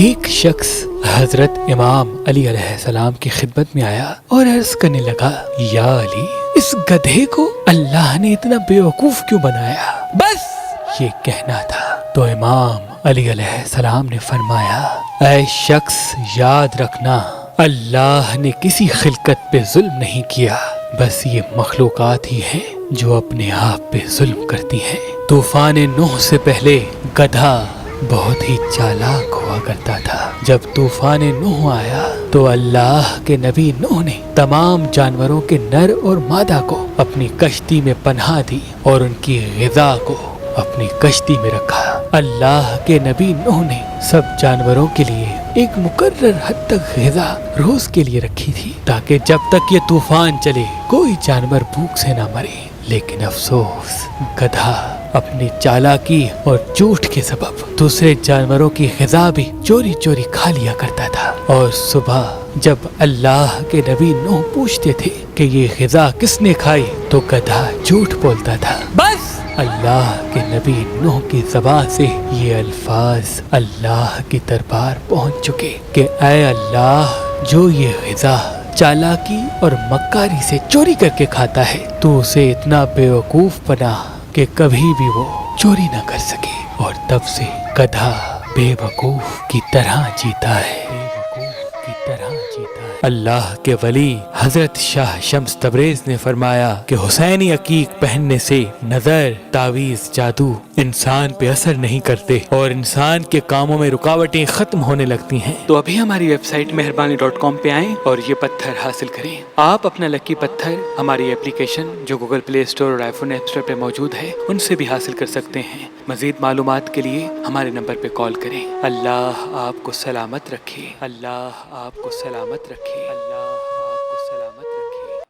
ایک شخص حضرت امام علی علیہ السلام کی خدمت میں آیا اور عرض کرنے لگا، یا علی، اس گدھے کو اللہ نے اتنا بیوقوف کیوں بنایا؟ بس یہ کہنا تھا۔ تو امام علی علیہ السلام نے فرمایا، اے شخص، یاد رکھنا، اللہ نے کسی خلقت پہ ظلم نہیں کیا، بس یہ مخلوقات ہی ہیں جو اپنے آپ پہ ظلم کرتی ہیں۔ طوفان نوح سے پہلے گدھا بہت ہی چالاک ہوا کرتا تھا۔ جب طوفان نوح آیا تو اللہ کے نبی نوح نے تمام جانوروں کے نر اور مادہ کو اپنی کشتی میں پناہ دی اور ان کی غذا کو اپنی کشتی میں رکھا۔ اللہ کے نبی نوح نے سب جانوروں کے لیے ایک مقرر حد تک غذا روز کے لیے رکھی تھی، تاکہ جب تک یہ طوفان چلے کوئی جانور بھوک سے نہ مرے۔ لیکن افسوس، گدھا اپنی چالاکی اور جھوٹ کے سبب دوسرے جانوروں کی غذا بھی چوری چوری کھا لیا کرتا تھا، اور صبح جب اللہ کے نبی نوح پوچھتے تھے کہ یہ غذا کس نے کھائی تو گدھا جھوٹ بولتا تھا۔ بس اللہ کے نبی نوح کی زبان سے یہ الفاظ اللہ کی دربار پہنچ چکے کہ اے اللہ، جو یہ غذا چالاکی اور مکاری سے چوری کر کے کھاتا ہے تو اسے اتنا بیوقوف بنا کہ کبھی بھی وہ چوری نہ کر سکے، اور تب سے گدھا بے وقوف کی طرح جیتا ہے۔ اللہ کے ولی حضرت شاہ شمس تبریز نے فرمایا کہ حسینی عقیق پہننے سے نظر، تعویذ، جادو انسان پہ اثر نہیں کرتے اور انسان کے کاموں میں رکاوٹیں ختم ہونے لگتی ہیں۔ تو ابھی ہماری ویب سائٹ مہربانی.com پہ آئیں اور یہ پتھر حاصل کریں۔ آپ اپنا لکی پتھر ہماری اپلیکیشن جو گوگل پلے اسٹور اور آئی فون ایپ اسٹور پہ موجود ہے ان سے بھی حاصل کر سکتے ہیں۔ مزید معلومات کے لیے ہمارے نمبر پہ کال کریں۔ اللہ آپ کو سلامت رکھے، اللہ آپ کو سلامت رکھے، اللہ